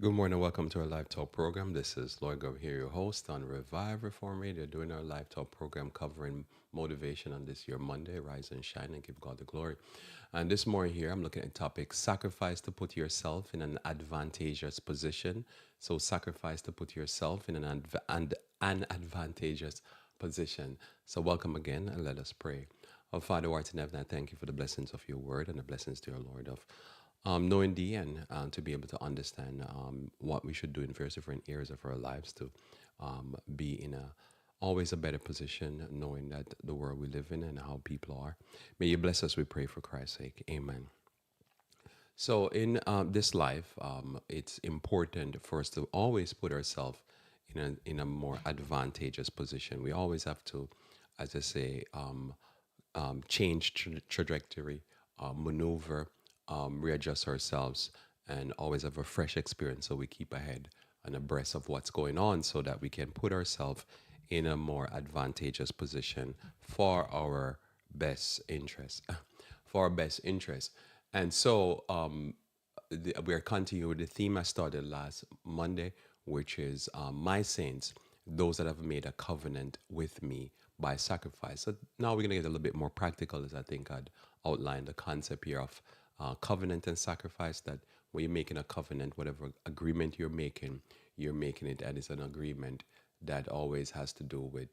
Good morning, welcome to our Live Talk program. This is Lloyd Grubb here, your host on Revive Reform Radio, doing our Live Talk program covering motivation on this year, Monday, Rise and Shine and Give God the Glory. And this morning here, I'm looking at the topic, sacrifice to put yourself in an advantageous position. So sacrifice to put yourself in an advantageous position. So welcome again and let us pray. Our Father who art in heaven, I thank you for the blessings of your word and the blessings, dear Lord, of knowing the end, to be able to understand what we should do in various different areas of our lives to be in a always a better position, knowing that the world we live in and how people are. May you bless us, we pray for Christ's sake. Amen. So in this life, it's important for us to always put ourselves in a more advantageous position. We always have to, as I say, change trajectory, maneuver, readjust ourselves, and always have a fresh experience so we keep ahead and abreast of what's going on so that we can put ourselves in a more advantageous position for our best interest. For our best interest. And so we're continuing with the theme I started last Monday, which is my saints, those that have made a covenant with me by sacrifice. So now we're going to get a little bit more practical, as I think I'd outlined the concept here of covenant and sacrifice, that when you're making a covenant, whatever agreement you're making it, and it's an agreement that always has to do with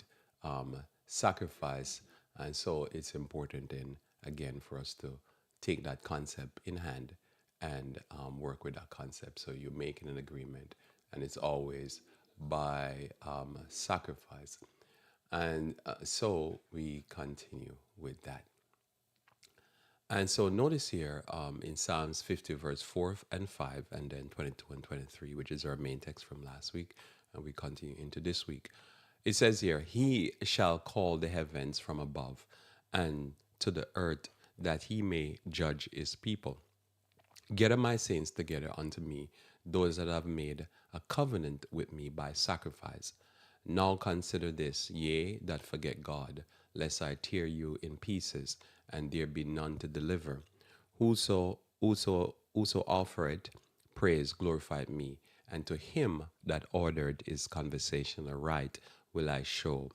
sacrifice. And so it's important then, again, for us to take that concept in hand and work with that concept. So you're making an agreement, and it's always by sacrifice. And so we continue with that. And so notice here in Psalms 50, verse 4 and 5, and then 22 and 23, which is our main text from last week, and we continue into this week. It says here, He shall call the heavens from above and to the earth, that he may judge his people. Gather my saints together unto me, those that have made a covenant with me by sacrifice. Now consider this, ye that forget God, lest I tear you in pieces, and there be none to deliver. Whoso offered praise glorified me, and to him that ordered his conversation aright will I show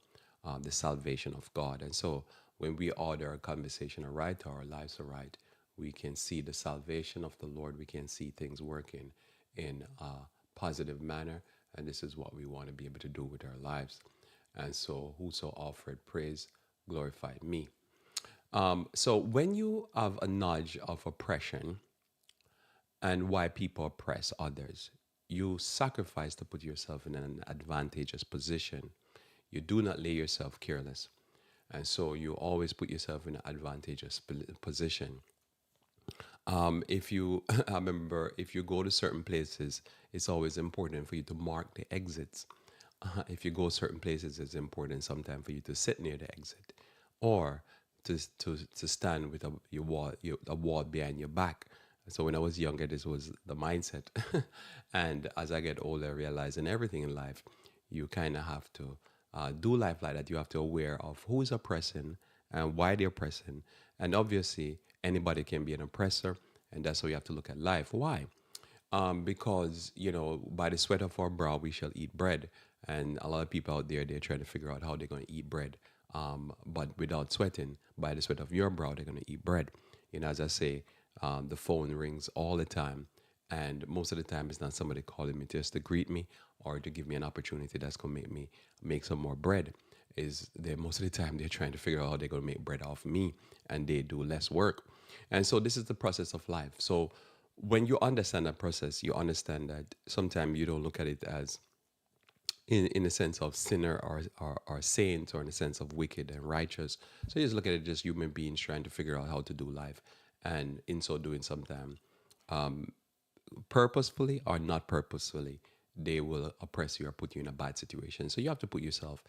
the salvation of God. And so when we order our conversation aright, our lives aright, we can see the salvation of the Lord. We can see things working in a positive manner. And this is what we want to be able to do with our lives. And so whoso offered praise glorified me. So when you have a nudge of oppression and why people oppress others, you sacrifice to put yourself in an advantageous position. You do not lay yourself careless. And so you always put yourself in an advantageous position. If you, I remember, if you go to certain places, it's always important for you to mark the exits. If you go certain places, it's important sometimes for you to sit near the exit, or to stand with a wall behind your back. So when I was younger, this was the mindset, and as I get older, I realize in everything in life, you kind of have to do life like that. You have to aware of who is oppressing and why they're oppressing, and obviously anybody can be an oppressor, and that's how you have to look at life. Why? Because, by the sweat of our brow we shall eat bread. And a lot of people out there, they're trying to figure out how they're going to eat bread. But without sweating, by the sweat of your brow, they're going to eat bread. As I say, the phone rings all the time. And most of the time, it's not somebody calling me just to greet me or to give me an opportunity that's going to make me make some more bread. Most of the time they're trying to figure out how they're going to make bread off me, and they do less work. And so this is the process of life. So when you understand that process, you understand that sometimes you don't look at it as in the sense of sinner or saint, or in the sense of wicked and righteous. So you just look at it as human beings trying to figure out how to do life. And in so doing, sometimes purposefully or not purposefully, they will oppress you or put you in a bad situation. So you have to put yourself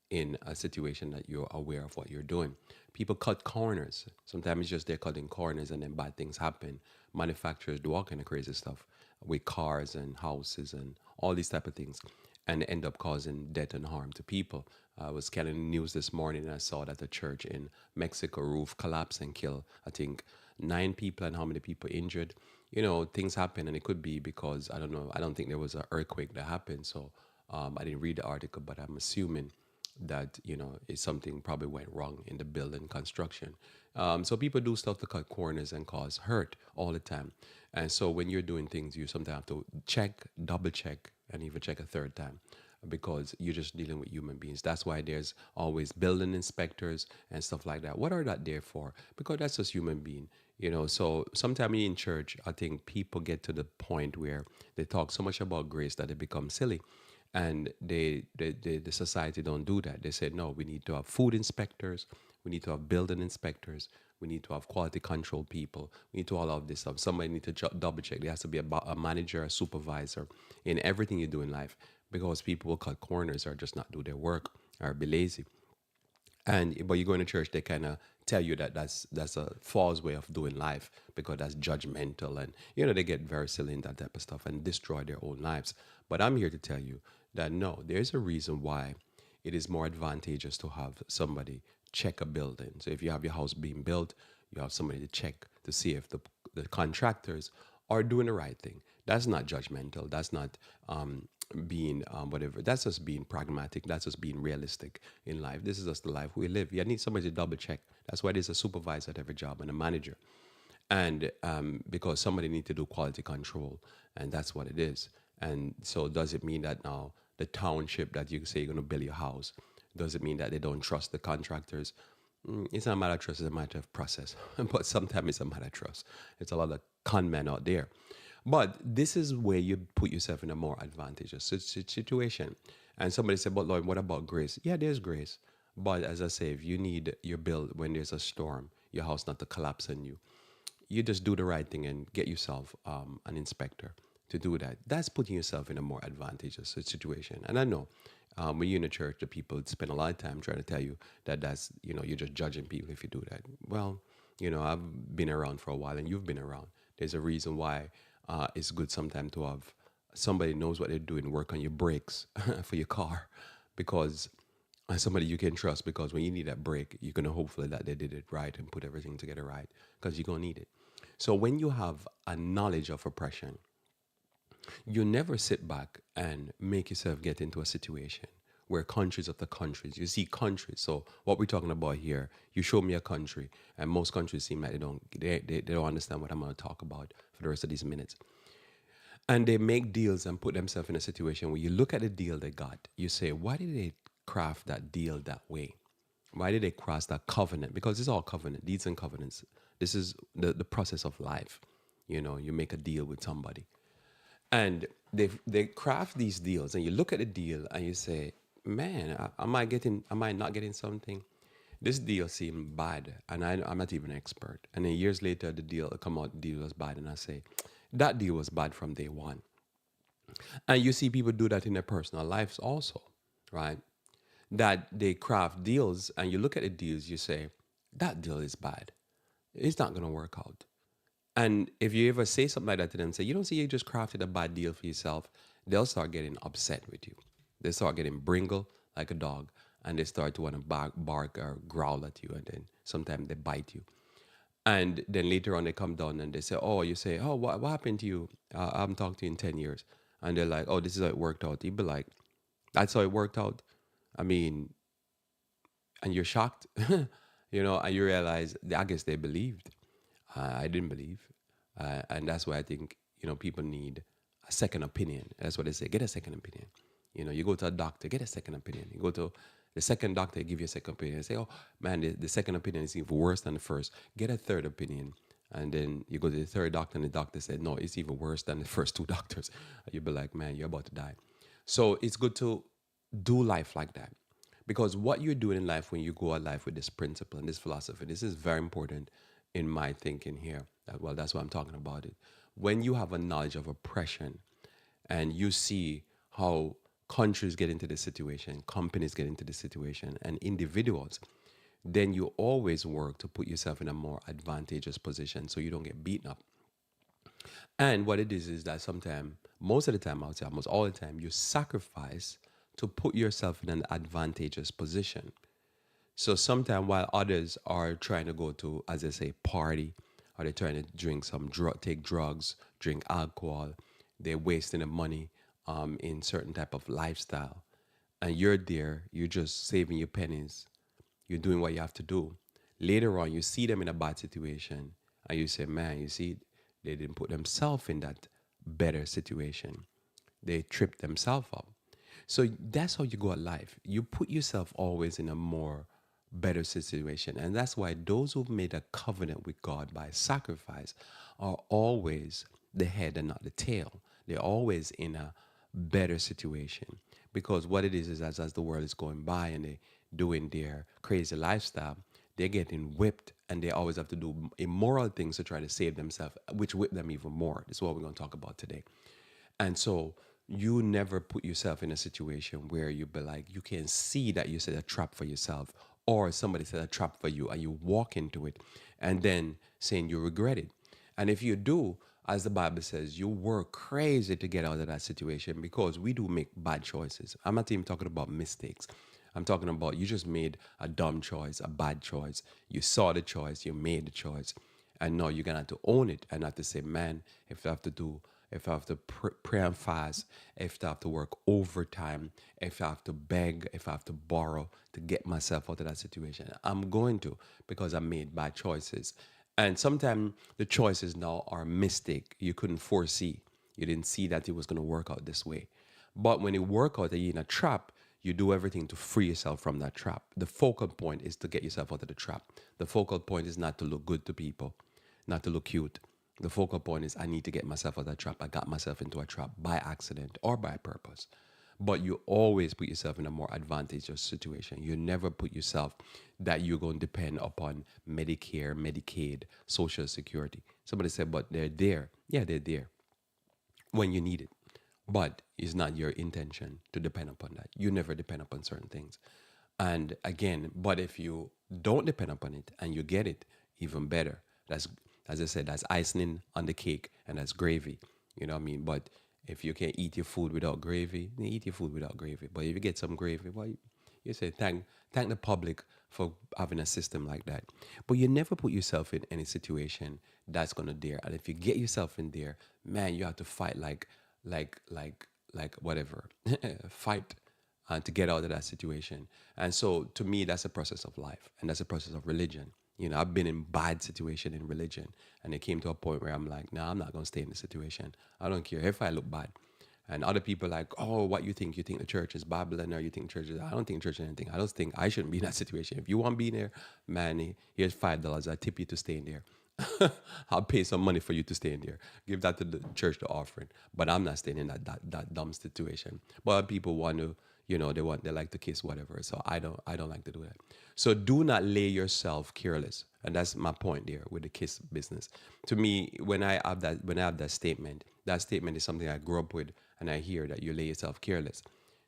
in a situation that you're aware of what you're doing. People cut corners. Sometimes it's just they're cutting corners and then bad things happen. Manufacturers do all kind of crazy stuff with cars and houses and all these type of things, and end up causing death and harm to people. I was scanning the news this morning and I saw that the church in Mexico roof collapsed and killed, I think, 9 people and how many people injured. Things happen, and it could be because, I don't know, I don't think there was an earthquake that happened. So I didn't read the article, but I'm assuming that it's something probably went wrong in the building construction. So people do stuff to cut corners and cause hurt all the time. And so when you're doing things, you sometimes have to check, double check, and even check a third time, because you're just dealing with human beings. That's why there's always building inspectors and stuff like that. What are that there for? Because that's just human being. So sometimes in church, I think people get to the point where they talk so much about grace that they become silly, and the society don't do that. They say, no, we need to have food inspectors, we need to have building inspectors, we need to have quality control people, we need to all of this stuff. Somebody need to double check. There has to be a manager, a supervisor in everything you do in life, because people will cut corners or just not do their work or be lazy. But you go into church, they kind of tell you that that's a false way of doing life, because that's judgmental, and they get very silly in that type of stuff and destroy their own lives. But I'm here to tell you that no, there's a reason why it is more advantageous to have somebody check a building. So if you have your house being built, you have somebody to check to see if the contractors are doing the right thing. That's not judgmental. That's not being whatever. That's just being pragmatic. That's just being realistic in life. This is just the life we live. You need somebody to double check. That's why there's a supervisor at every job and a manager. And because somebody need to do quality control, and that's what it is. And so does it mean that now the township that you say you're going to build your house, does it mean that they don't trust the contractors? It's not a matter of trust, it's a matter of process. But sometimes it's a matter of trust. It's a lot of con men out there. But this is where you put yourself in a more advantageous situation. And somebody said, but Lloyd, what about grace? Yeah, there's grace. But as I say, if you need your build when there's a storm, your house not to collapse on you, you just do the right thing and get yourself an inspector to do that. That's putting yourself in a more advantageous situation. And I know when you're in a church, the people spend a lot of time trying to tell you that you're just judging people if you do that. Well, I've been around for a while, and you've been around. There's a reason why it's good sometimes to have somebody knows what they're doing, work on your brakes for your car, because somebody you can trust, because when you need that break, you're going to hopefully that they did it right and put everything together right, because you're going to need it. So when you have a knowledge of oppression, you never sit back and make yourself get into a situation where countries after countries, you see countries. So what we're talking about here, you show me a country, and most countries seem like they don't understand what I'm going to talk about for the rest of these minutes. And they make deals and put themselves in a situation where you look at the deal they got, you say, why did they craft that deal that way? Why did they cross that covenant? Because it's all covenant, deeds and covenants. This is the process of life. You make a deal with somebody. And they craft these deals, and you look at the deal and you say, man, am I not getting something? This deal seemed bad, and I'm not even an expert. And then years later, the deal come out, the deal was bad, and I say, that deal was bad from day one. And you see people do that in their personal lives also, right? That they craft deals, and you look at the deals, you say, that deal is bad. It's not going to work out. And if you ever say something like that to them, say, you don't see you just crafted a bad deal for yourself, they'll start getting upset with you. They start getting bringle like a dog, and they start to want to bark or growl at you, and then sometimes they bite you. And then later on, they come down and they say, oh, you say, oh, what happened to you? I haven't talked to you in 10 years. And they're like, oh, this is how it worked out. You'd be like, that's how it worked out? I mean, and you're shocked, and you realize, I guess they believed. I didn't believe. And that's why I think, people need a second opinion. That's what they say. Get a second opinion. You go to a doctor, get a second opinion. You go to the second doctor, give you a second opinion. Say, oh, man, the second opinion is even worse than the first. Get a third opinion. And then you go to the third doctor, and the doctor said, no, it's even worse than the first two doctors. You'll be like, man, you're about to die. So it's good to do life like that. Because what you're doing in life when you go at life with this principle and this philosophy, this is very important in my thinking here. Well, that's why I'm talking about it. When you have a knowledge of oppression and you see how countries get into this situation, companies get into this situation, and individuals, then you always work to put yourself in a more advantageous position so you don't get beaten up. And what it is that sometimes, most of the time, I would say almost all the time, you sacrifice to put yourself in an advantageous position. So sometimes while others are trying to go to, as I say, party, or they're trying to drink take drugs, drink alcohol. They're wasting the money in certain type of lifestyle, and you're there. You're just saving your pennies. You're doing what you have to do. Later on, you see them in a bad situation, and you say, "Man, you see, they didn't put themselves in that better situation. They tripped themselves up." So that's how you go at life. You put yourself always in a more better situation. And that's why those who've made a covenant with God by sacrifice are always the head and not the tail. They're always in a better situation. Because what it is as the world is going by and they doing their crazy lifestyle, they're getting whipped and they always have to do immoral things to try to save themselves, which whip them even more. This is what we're going to talk about today. And so you never put yourself in a situation where you be like, you can see that you set a trap for yourself or somebody set a trap for you and you walk into it and then saying you regret it. And if you do, as the Bible says, you work crazy to get out of that situation because we do make bad choices. I'm not even talking about mistakes. I'm talking about you just made a dumb choice, a bad choice. You saw the choice, you made the choice. And now you're going to have to own it and have to say, man, if I have to pray and fast, if I have to work overtime, if I have to beg, if I have to borrow to get myself out of that situation, I'm going to because I made bad choices. And sometimes the choices now are a mistake you couldn't foresee. You didn't see that it was going to work out this way. But when it work out that you're in a trap, you do everything to free yourself from that trap. The focal point is to get yourself out of the trap. The focal point is not to look good to people, not to look cute. The focal point is I need to get myself out of that trap. I got myself into a trap by accident or by purpose. But you always put yourself in a more advantageous situation. You never put yourself that you're going to depend upon Medicare, Medicaid, Social Security. Somebody said, but they're there. Yeah, they're there when you need it. But it's not your intention to depend upon that. You never depend upon certain things. And again, but if you don't depend upon it and you get it, even better. That's, as I said, that's icing on the cake and that's gravy. You know what I mean? But if you can eat your food without gravy, then eat your food without gravy. But if you get some gravy, well, you say thank the public for having a system like that. But you never put yourself in any situation that's gonna dare. And if you get yourself in there, man, you have to fight like whatever, fight to get out of that situation. And so to me, that's a process of life and that's a process of religion. You know, I've been in bad situation in religion and it came to a point where I'm like, no, I'm not going to stay in this situation. I don't care if I look bad. And other people are like, oh, what you think? You think the church is Babylon or you think church is... I don't think church is anything. I don't think I shouldn't be in that situation. If you want to be in there, man, here's $5. I tip you to stay in there. I'll pay some money for you to stay in there. Give that to the church, the offering. But I'm not staying in that dumb situation. But people want to, they like to kiss whatever. So I don't like to do that. So do not lay yourself careless. And that's my point there with the kiss business. To me, when I have that statement is something I grew up with and I hear that you lay yourself careless.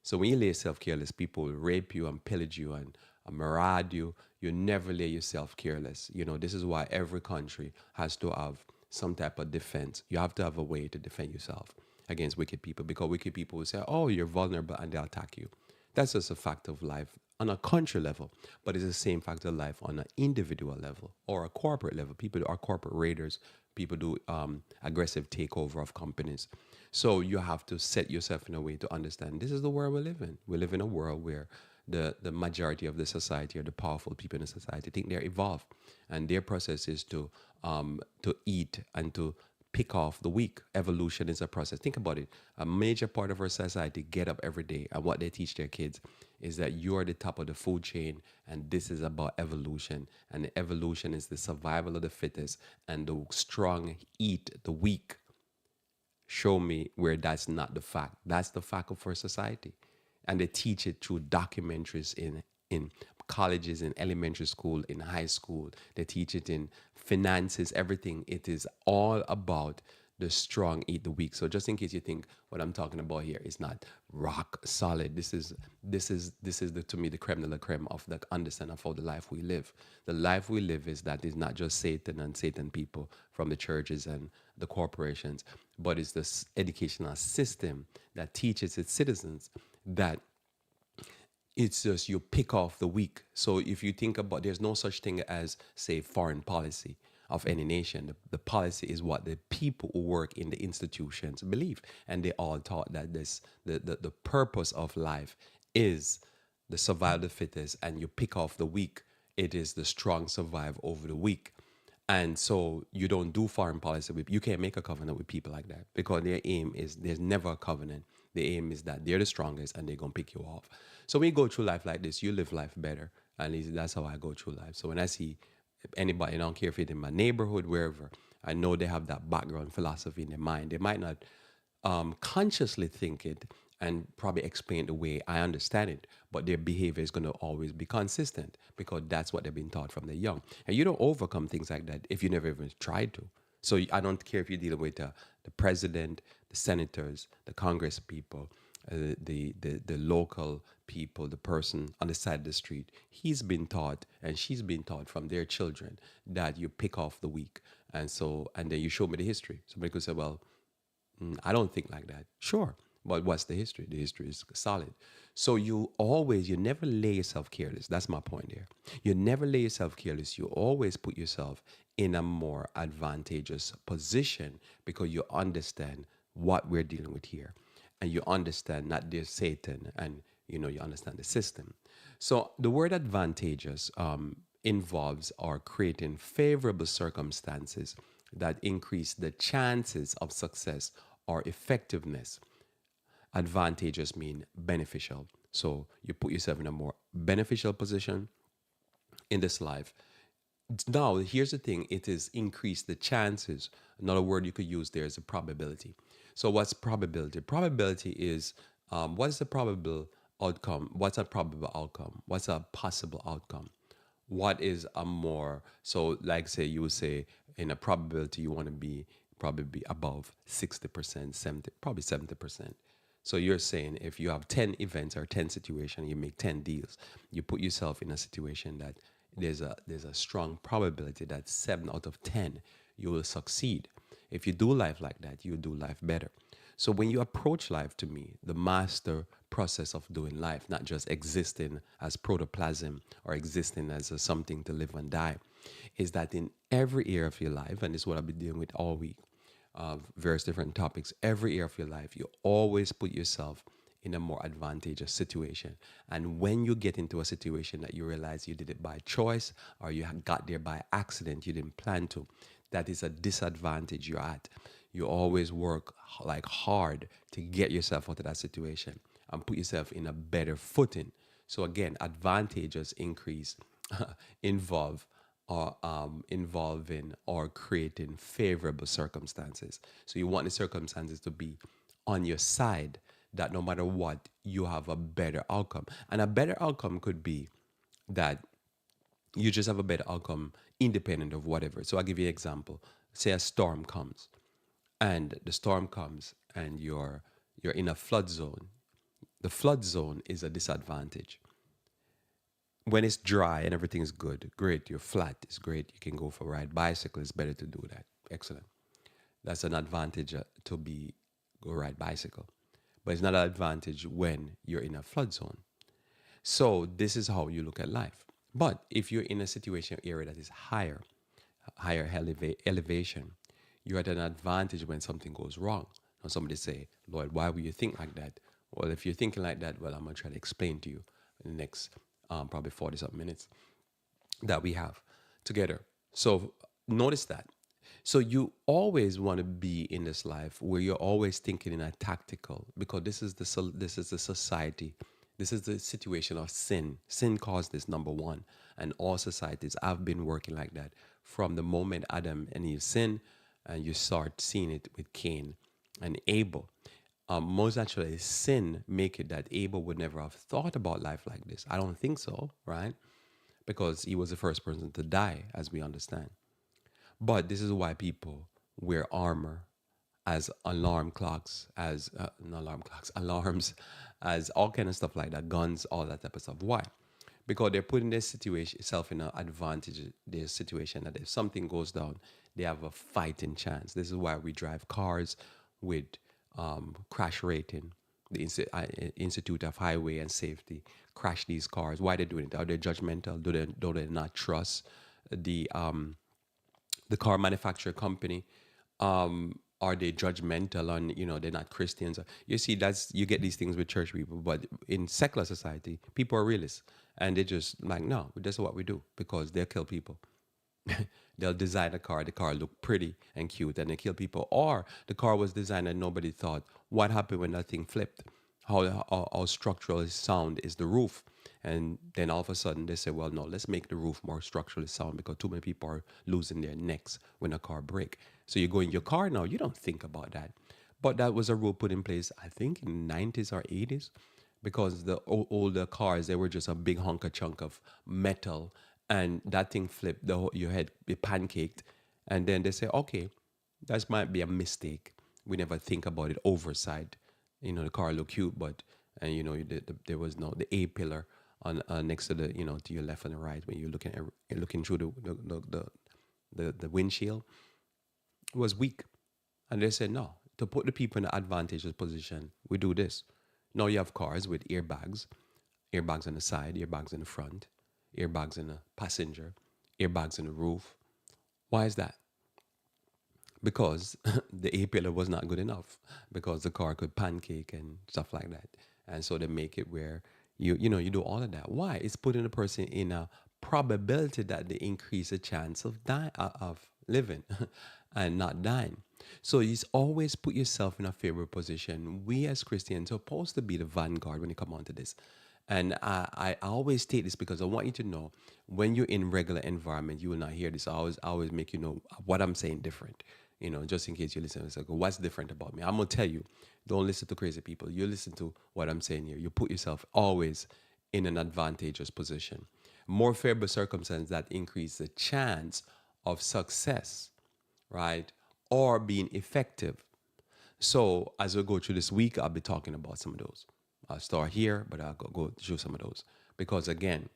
So when you lay yourself careless, people will rape you and pillage you and maraud you. You never lay yourself careless. This is why every country has to have some type of defense. You have to have a way to defend yourself against wicked people because wicked people will say, oh, you're vulnerable and they'll attack you. That's just a fact of life on a country level, but it's the same fact of life on an individual level or a corporate level. People are corporate raiders. People do aggressive takeover of companies. So you have to set yourself in a way to understand this is the world we live in. We live in a world where the majority of the society or the powerful people in the society think they're evolved, and their process is to eat and to pick off the weak. Evolution is a process. Think about it. A major part of our society get up every day, and what they teach their kids is that you're the top of the food chain, and this is about evolution. And the evolution is the survival of the fittest, and the strong eat the weak. Show me where that's not the fact. That's the fact of our society. And they teach it through documentaries in colleges, in elementary school, in high school. They teach it in finances, everything. It is all about the strong eat the weak. So just in case you think what I'm talking about here is not rock solid, this is to me the creme de la creme of the understanding of how the life we live. The life we live is that is not just Satan and Satan people from the churches and the corporations, but it's this educational system that teaches its citizens that it's just you pick off the weak. So if you think about, there's no such thing as, say, foreign policy. of any nation. The policy is what the people who work in the institutions believe. And they all taught that the purpose of life is the survival of the fittest, and you pick off the weak. It is the strong survive over the weak. And so you don't do foreign policy with, you can't make a covenant with people like that, because their aim is, there's never a covenant. The aim is that they're the strongest and they're going to pick you off. So when you go through life like this, you live life better. At least that's how I go through life. So when I see anybody, I don't care if it's in my neighborhood, wherever, I know they have that background philosophy in their mind. They might not consciously think it and probably explain the way I understand it, but their behavior is going to always be consistent, because that's what they've been taught from the young. And you don't overcome things like that if you never even tried to. So I don't care if you're dealing with the president, the senators, the Congress people, the local people, the person on the side of the street. He's been taught and she's been taught from their children that you pick off the weak. And then you show me the history. Somebody could say, well, I don't think like that. Sure. But what's the history? The history is solid. So you never lay yourself careless. That's my point there. You never lay yourself careless. You always put yourself in a more advantageous position, because you understand what we're dealing with here. And you understand not there's Satan, and you understand the system. So the word advantageous involves or creating favorable circumstances that increase the chances of success or effectiveness. Advantageous mean beneficial. So you put yourself in a more beneficial position in this life. Now, here's the thing, it is increase the chances. Another word you could use there is a probability. So what's probability? Probability is what is the probable outcome? What's a probable outcome? What's a possible outcome? What is a more, so like say you would say in a probability you want to be probably be above 60%, 70, probably 70%. So you're saying if you have 10 events or 10 situations, you make 10 deals, you put yourself in a situation that there's a strong probability that 7 out of 10 you will succeed. If you do life like that, you do life better. So when you approach life, to me, the master process of doing life, not just existing as protoplasm or existing as something to live and die, is that in every area of your life, and this is what I've been dealing with all week, various different topics, every area of your life, you always put yourself in a more advantageous situation. And when you get into a situation that you realize you did it by choice or you got there by accident, you didn't plan to, that is a disadvantage you're at. You always work like hard to get yourself out of that situation and put yourself in a better footing. So again, advantages increase involve or involving or creating favorable circumstances. So you want the circumstances to be on your side, that no matter what, you have a better outcome. And a better outcome could be that you just have a better outcome independent of whatever. So I'll give you an example. Say a storm comes, and the storm comes and you're in a flood zone. The flood zone is a disadvantage. When it's dry and everything is good, great. You're flat, it's great. You can go for a ride. Bicycle, it's better to do that. Excellent. That's an advantage to go ride bicycle. But it's not an advantage when you're in a flood zone. So this is how you look at life. But if you're in a situation area that is higher elevation, you're at an advantage when something goes wrong. Now somebody say, Lloyd, why would you think like that? Well, if you're thinking like that, well, I'm going to try to explain to you in the next probably 40-something minutes that we have together. So notice that. So you always want to be in this life where you're always thinking in a tactical, because this is the society. This is the situation of sin. Sin caused this, number one. And all societies have been working like that from the moment Adam and Eve sin, and you start seeing it with Cain and Abel. Most actually, sin make it that Abel would never have thought about life like this. I don't think so, right? Because he was the first person to die, as we understand. But this is why people wear armor as alarm clocks, as not alarm clocks, alarms, as all kind of stuff like that, guns, all that type of stuff. Why? Because they're putting their situation self in an advantage, their situation that if something goes down, they have a fighting chance. This is why we drive cars with crash rating. The Institute of Highway and Safety crash these cars. Why are they doing it? Are they judgmental? Do they not trust the the car manufacturer company, are they judgmental on, they're not Christians? You see, that's, you get these things with church people, but in secular society, people are realists, and they just like, no, this is what we do, because they'll kill people. They'll design a car, the car look pretty and cute, and they kill people. Or the car was designed and nobody thought, what happened when that thing flipped? How structurally sound is the roof? And then all of a sudden they say, well, no, let's make the roof more structurally sound, because too many people are losing their necks when a car break. So you go in your car now, you don't think about that. But that was a rule put in place, I think, in the 90s or 80s, because the older cars, they were just a big hunk of chunk of metal, and that thing flipped, your head, it pancaked. And then they say, okay, that might be a mistake. We never think about it oversight. The car looked cute, but, and there was no, the A pillar on, next to the, to your left and the right, when you're looking through the windshield, was weak. And they said, no, to put the people in the advantageous position, we do this. Now you have cars with airbags, airbags on the side, airbags in the front, airbags in the passenger, airbags in the roof. Why is that? Because the A pillar was not good enough, because the car could pancake and stuff like that. And so they make it where you do all of that. Why? It's putting the person in a probability that they increase the chance of of living and not dying. So you always put yourself in a favorable position. We as Christians are supposed to be the vanguard when you come onto this. And I always state this because I want you to know, when you're in regular environment, you will not hear this. I always make you know what I'm saying different. Just in case you listen, it's like, what's different about me? I'm gonna tell you, don't listen to crazy people. You listen to what I'm saying here. You put yourself always in an advantageous position. More favorable circumstances that increase the chance of success, right? Or being effective. So as we go through this week, I'll be talking about some of those. I'll start here, but I'll go through some of those. Because again,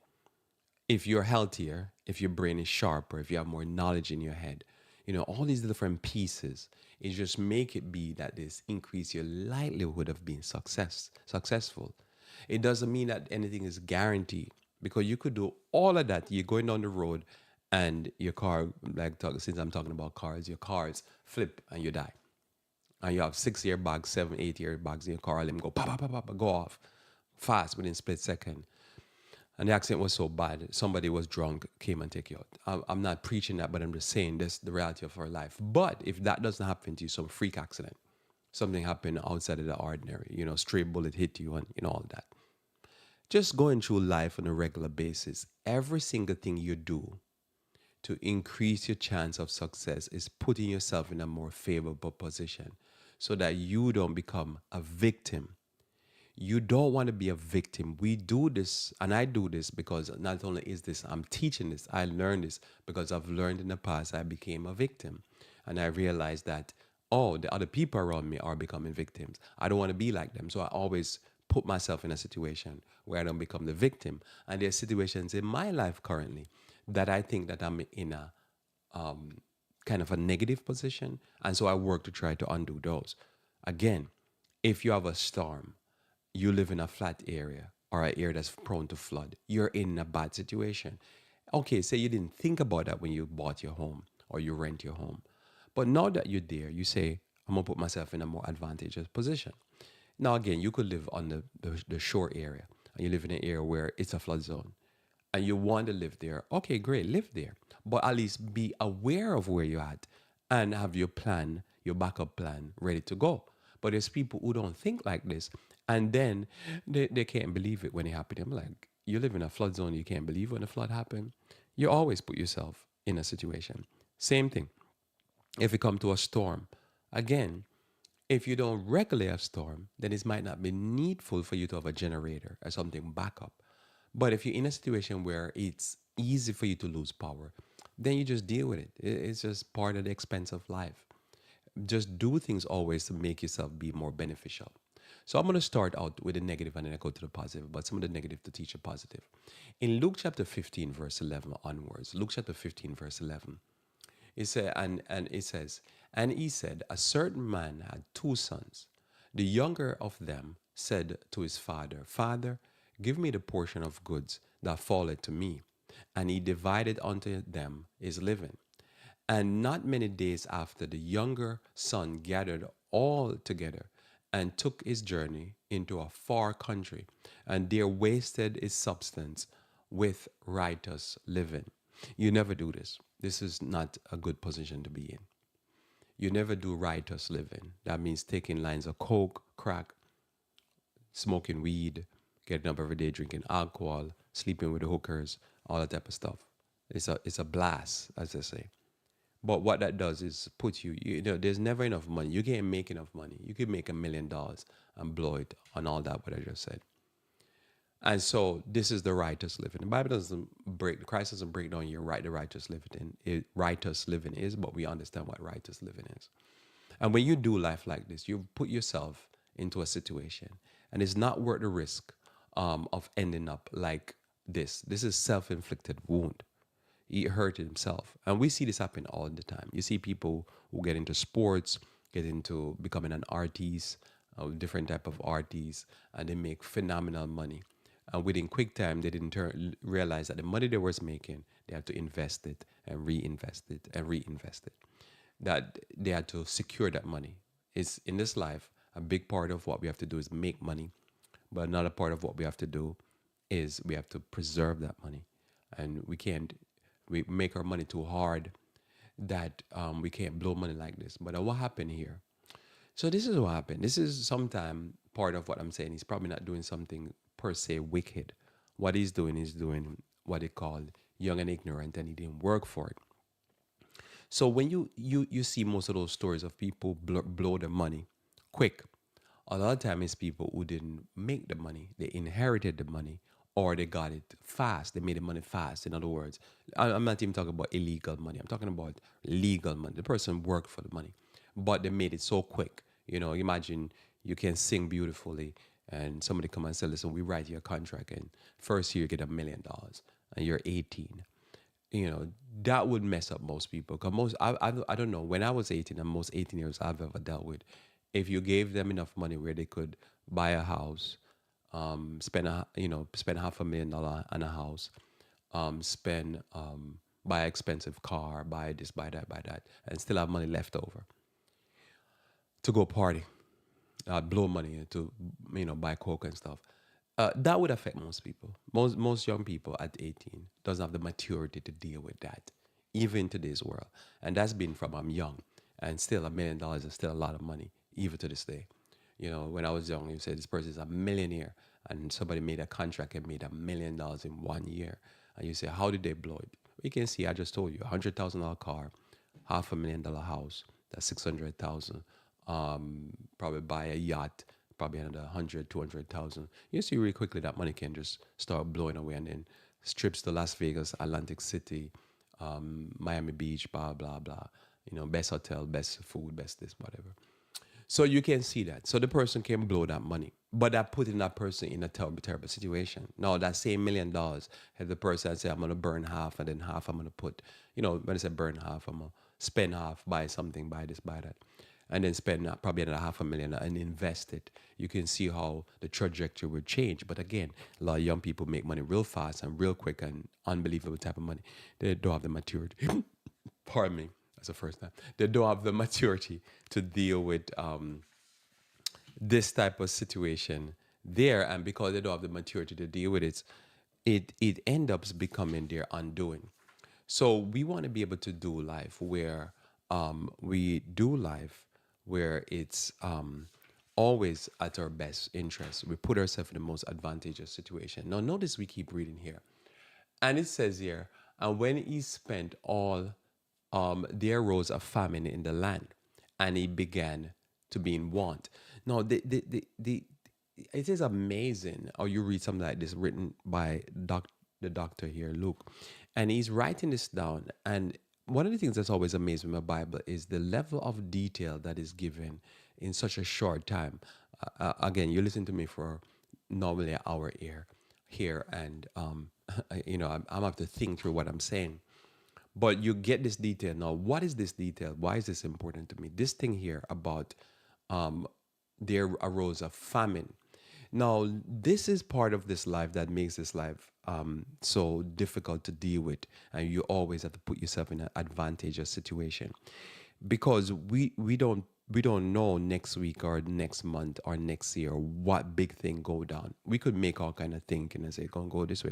if you're healthier, if your brain is sharper, if you have more knowledge in your head, all these different pieces, it just make it be that this increase your likelihood of being successful. It doesn't mean that anything is guaranteed, because you could do all of that. You're going down the road and your car, since I'm talking about cars, your cars flip and you die. And you have 6 airbags, 7, 8 airbags in your car, let them go, pop, pop, pop, pop, go off fast within a split second. And the accident was so bad, somebody was drunk, came and take you out. I'm not preaching that, but I'm just saying this, the reality of our life. But if that doesn't happen to you, some freak accident, something happened outside of the ordinary, stray bullet hit you and all of that. Just going through life on a regular basis, every single thing you do to increase your chance of success is putting yourself in a more favorable position, so that you don't become a victim. You don't want to be a victim. We do this, and I do this because not only is this, I'm teaching this, I learned this because I've learned in the past I became a victim. And I realized that, oh, the other people around me are becoming victims. I don't want to be like them. So I always put myself in a situation where I don't become the victim. And there's situations in my life currently that I think that I'm in a kind of a negative position. And so I work to try to undo those. Again, if you have a storm, you live in a flat area or an area that's prone to flood, you're in a bad situation. Okay, say you didn't think about that when you bought your home or you rent your home. But now that you're there, you say, I'm going to put myself in a more advantageous position. Now, again, you could live on the shore area, and you live in an area where it's a flood zone, and you want to live there. Okay, great, live there. But at least be aware of where you're at and have your plan, your backup plan ready to go. But there's people who don't think like this, and then they can't believe it when it happened. I'm like, you live in a flood zone, you can't believe when a flood happened. You always put yourself in a situation. Same thing. If it come to a storm, again, if you don't regularly have storm, then it might not be needful for you to have a generator or something backup. But if you're in a situation where it's easy for you to lose power, then you just deal with it. It's just part of the expense of life. Just do things always to make yourself be more beneficial. So I'm going to start out with the negative and then I go to the positive, but some of the negative to teach a positive. In Luke chapter 15, verse 11 onwards, Luke chapter 15, verse 11, it said, and it says, and he said, a certain man had 2 sons. The younger of them said to his father, Father, give me the portion of goods that falleth to me. And he divided unto them his living. And not many days after, the younger son gathered all together and took his journey into a far country, and there wasted his substance with riotous living. You never do this. This is not a good position to be in. You never do riotous living. That means taking lines of coke, crack, smoking weed, getting up every day drinking alcohol, sleeping with the hookers, all that type of stuff. It's a blast, as they say. But what that does is put you know, there's never enough money. You can't make enough money. You could make $1 million and blow it on all that, what I just said. And so this is the righteous living. The Bible doesn't break, Christ doesn't break down your right, the righteous living. Righteous living is, but we understand what righteous living is. And when you do life like this, you put yourself into a situation, and it's not worth the risk of ending up like this. This is self-inflicted wound. He hurt himself. And we see this happen all the time. You see people who get into sports, get into becoming an artist, different type of artists, and they make phenomenal money. And within quick time, they didn't realize that the money they was making, they had to invest it and reinvest it and reinvest it. That they had to secure that money. It's in this life, a big part of what we have to do is make money, but another part of what we have to do is we have to preserve that money, and we make our money too hard that we can't blow money like this. But what happened here? So this is what happened. This is sometime part of what I'm saying. He's probably not doing something per se wicked. What he's doing is doing what they call young and ignorant, and he didn't work for it. So when you see most of those stories of people blow their money quick, a lot of time it's people who didn't make the money. They inherited the money, or they got it fast. They made the money fast. In other words, I'm not even talking about illegal money. I'm talking about legal money. The person worked for the money, but they made it so quick. You know, imagine you can sing beautifully, and somebody come and say, listen, we write you a contract, and first year you get $1 million, and you're 18. You know, that would mess up most people. Because I don't know, when I was 18, and most 18 years I've ever dealt with, if you gave them enough money where they could buy a house, spend $500,000 on a house, buy an expensive car, buy this, buy that, and still have money left over to go party, blow money to buy coke and stuff. That would affect most people. Most young people at 18 doesn't have the maturity to deal with that, even in today's world. And that's been from I'm young, and still $1 million is still a lot of money, even to this day. You know, when I was young, you said this person is a millionaire, and somebody made a contract and made $1 million in 1 year, and you say, how did they blow it? You can see, I just told you, $100,000 car, $500,000 house, that's 600,000. Probably buy a yacht, probably another 100, 200,000. You see really quickly that money can just start blowing away, and then trips to Las Vegas, Atlantic City, Miami Beach, blah, blah, blah. You know, best hotel, best food, best this, whatever. So you can see that. So the person can blow that money, but that putting that person in a terrible, terrible situation. Now that same $1 million, if the person say, I'm going to burn half, and then half I'm going to put, when I say burn half, I'm going to spend half, buy something, buy this, buy that, and then spend probably another $500,000 and invest it. You can see how the trajectory will change. But again, a lot of young people make money real fast and real quick and unbelievable type of money. They don't have the maturity. Pardon me. That's the first time. They don't have the maturity to deal with this type of situation there. And because they don't have the maturity to deal with it, it ends up becoming their undoing. So we want to be able to do life where we do life where it's always at our best interest. We put ourselves in the most advantageous situation. Now, notice we keep reading here. And it says here, and when he spent all, there arose a famine in the land, and he began to be in want. Now, it is amazing how you read something like this written by the doctor here, Luke, and he's writing this down. And one of the things that's always amazed me in my Bible is the level of detail that is given in such a short time. Again, you listen to me for normally an hour here, and I'm have to think through what I'm saying. But you get this detail. Now, what is this detail? Why is this important to me? This thing here about there arose a famine. Now, this is part of this life that makes this life so difficult to deal with, and you always have to put yourself in an advantageous situation, because we don't know next week or next month or next year what big thing go down. We could make all kind of thinking and say gonna go this way,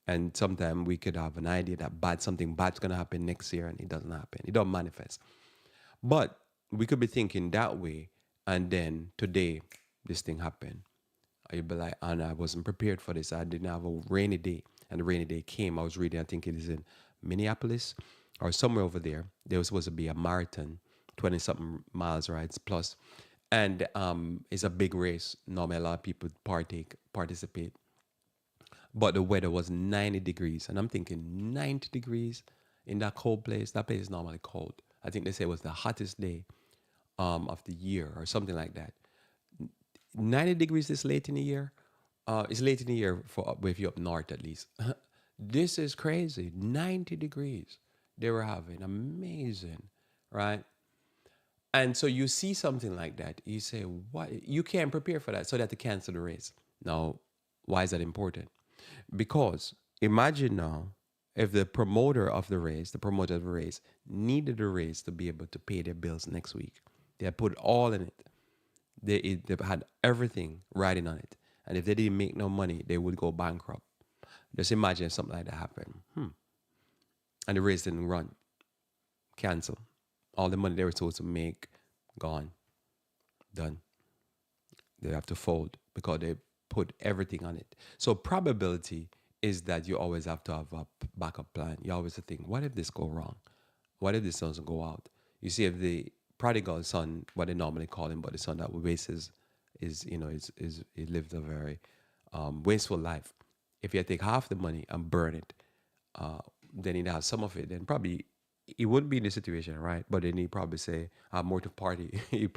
and sometimes we could have an idea that something bad's gonna happen next year, and it doesn't happen. It don't manifest. But we could be thinking that way, and then today this thing happened. You'd be like, and I wasn't prepared for this. I didn't have a rainy day, and the rainy day came. I was reading, I think it is in Minneapolis or somewhere over there. There was supposed to be a marathon, 20 something miles rides plus, and it's a big race. Normally, a lot of people participate, but the weather was 90 degrees, and I'm thinking 90 degrees in that cold place. That place is normally cold. I think they say it was the hottest day of the year or something like that. 90 degrees this late in the year. It's late in the year for if you're up north at least. This is crazy. 90 degrees they were having. Amazing, right? And so you see something like that, you say, what? You can't prepare for that, so they have to cancel the race. Now, why is that important? Because imagine now if the promoter of the race needed the race to be able to pay their bills next week. They had put it all in it. They had everything riding on it. And if they didn't make no money, they would go bankrupt. Just imagine if something like that happened. And the race didn't run. Cancel. All the money they were supposed to make, gone. Done. They have to fold because they put everything on it. So probability is that you always have to have a backup plan. You always have to think, what if this go wrong? What if this doesn't go out? You see, if the prodigal son, what they normally call him, but the son that wastes he lived a very wasteful life. If you take half the money and burn it, then he'd have some of it. Then probably he wouldn't be in this situation, right? But then he'd probably say, "I have more to party." He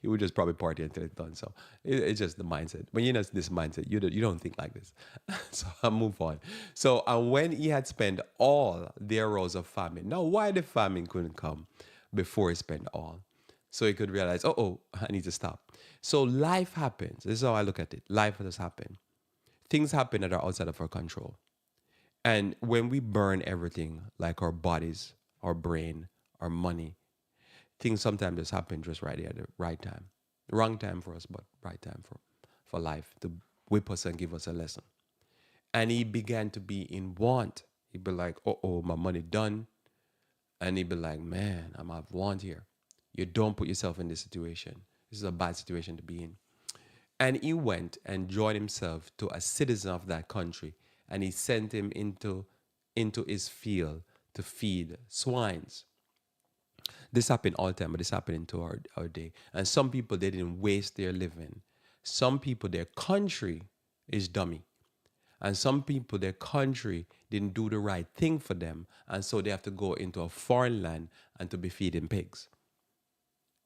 would just probably party until it's done. So it's just the mindset. When you're in this mindset, you don't think like this. So I'll move on. So and when he had spent all, there arose a famine. Now, why the famine couldn't come before he spent all? So he could realize, oh, I need to stop. So life happens. This is how I look at it. Life does happen. Things happen that are outside of our control. And when we burn everything, like our bodies, our brain, our money, things sometimes just happen just right at the right time. Wrong time for us, but right time for life to whip us and give us a lesson. And he began to be in want. He'd be like, oh, my money done. And he'd be like, man, I'm out of want here. You don't put yourself in this situation. This is a bad situation to be in. And he went and joined himself to a citizen of that country, and he sent him into his field to feed swines. This happened all the time, but this happened into our day. And some people, they didn't waste their living. Some people, their country is dummy. And some people, their country didn't do the right thing for them, and so they have to go into a foreign land and to be feeding pigs.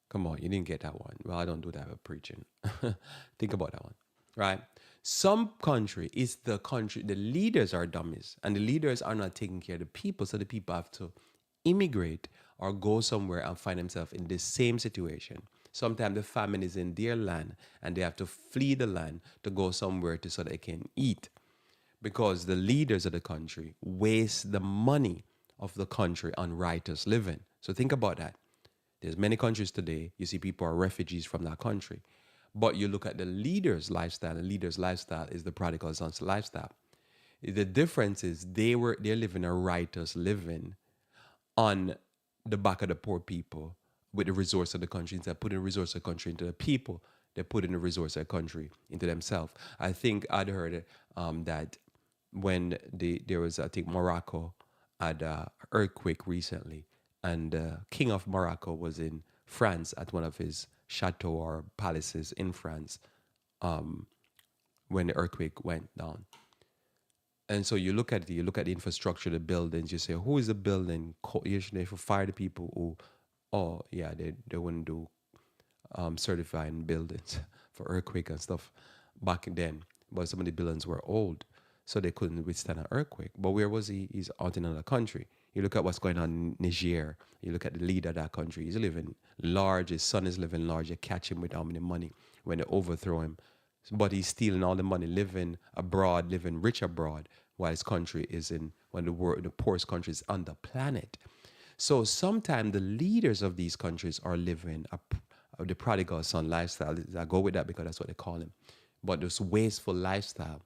Come on, you didn't get that one. Well, I don't do that with preaching. Think about that one, right? Some country is the country, the leaders are dummies, and the leaders are not taking care of the people, so the people have to immigrate or go somewhere and find themselves in the same situation. Sometimes the famine is in their land, and they have to flee the land to go somewhere so they can eat, because the leaders of the country waste the money of the country on righteous living. So think about that. There's many countries today, you see people are refugees from that country. But you look at the leader's lifestyle, and the leader's lifestyle is the prodigal son's lifestyle. The difference is they're living a righteous living on the back of the poor people with the resource of the country. Instead of putting the resource of the country into the people, they're putting the resource of the country into themselves. I think I'd heard that when there was, I think Morocco had an earthquake recently, and the king of Morocco was in France at one of his chateau or palaces in France when the earthquake went down. And so you look at it, you look at the infrastructure, the buildings, you say, who is the building? Usually for fire the people who, oh yeah, they wouldn't do certifying buildings for earthquake and stuff back then. But some of the buildings were old, so they couldn't withstand an earthquake. But where was he? He's out in another country. You look at what's going on in Niger. You look at the leader of that country. He's living large. His son is living large. They catch him with how many money when they overthrow him. But he's stealing all the money, living abroad, living rich abroad, while his country is in when the poorest country is on the planet. So sometimes the leaders of these countries are living the prodigal son lifestyle. I go with that because that's what they call him. But this wasteful lifestyle,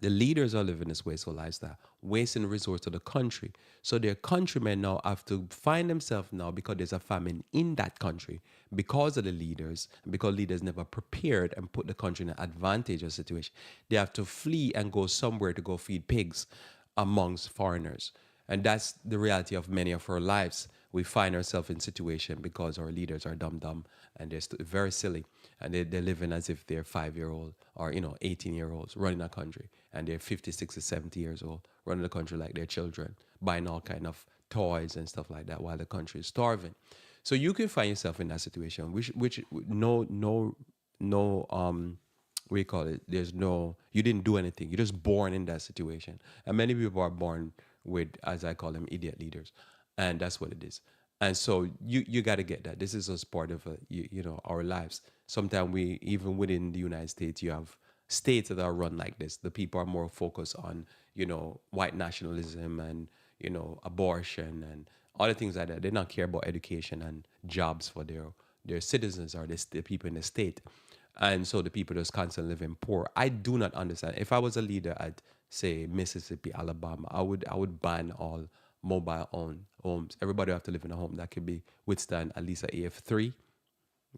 the leaders are living this wasteful lifestyle, wasting resources of the country. So their countrymen now have to find themselves now because there's a famine in that country because of the leaders, because leaders never prepared and put the country in an advantageous situation. They have to flee and go somewhere to go feed pigs amongst foreigners. And that's the reality of many of our lives. We find ourselves in situation because our leaders are dumb and they're very silly and they're living as if they're 5-year-old or 18-year-olds running a country, and they're 50, 60, 70 years old running the country like they're children, buying all kind of toys and stuff like that while the country is starving. So you can find yourself in that situation, which no we call it, there's no, you didn't do anything, you're just born in that situation. And many people are born with, as I call them, idiot leaders, and that's what it is. And so you got to get that this is just part of our lives. Sometimes we, even within the United States, you have states that are run like this. The people are more focused on white nationalism and abortion and other things like that. They don't care about education and jobs for their citizens or the people in the state. And so the people just constantly living poor. I do not understand. If I was a leader at, say, Mississippi, Alabama, I would ban all mobile owned homes. Everybody have to live in a home that could be withstand at least a AF3.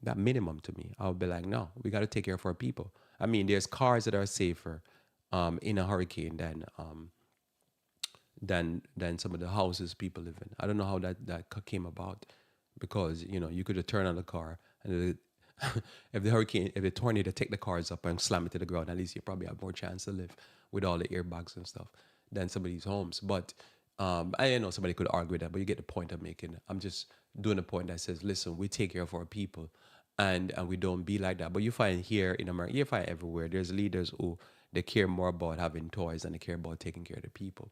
That minimum to me. I would be like, no, we got to take care of our people. I mean, there's cars that are safer in a hurricane than some of the houses people live in. I don't know how that came about, because you could have turned on the car and if the tornado take the cars up and slam it to the ground, at least you probably have more chance to live with all the airbags and stuff than some of these homes. But I know somebody could argue with that, but you get the point I'm making. I'm just doing a point that says, listen, we take care of our people, and we don't be like that. But you find here in America, you find everywhere, there's leaders who they care more about having toys than they care about taking care of the people.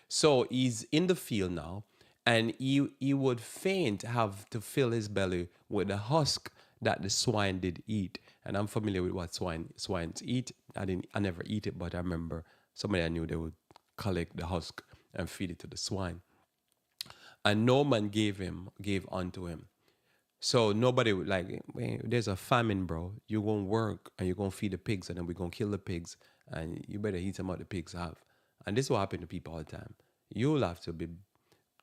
So he's in the field now, and he would faint have to fill his belly with the husk that the swine did eat. And I'm familiar with what swines eat. I never eat it, but I remember somebody I knew, they would collect the husk and feed it to the swine. And no man gave unto him. So nobody would like, "Hey, there's a famine, bro. You're gonna work and you're gonna feed the pigs, and then we're gonna kill the pigs, and you better eat some what the pigs have." And this will happen to people all the time. You'll have to be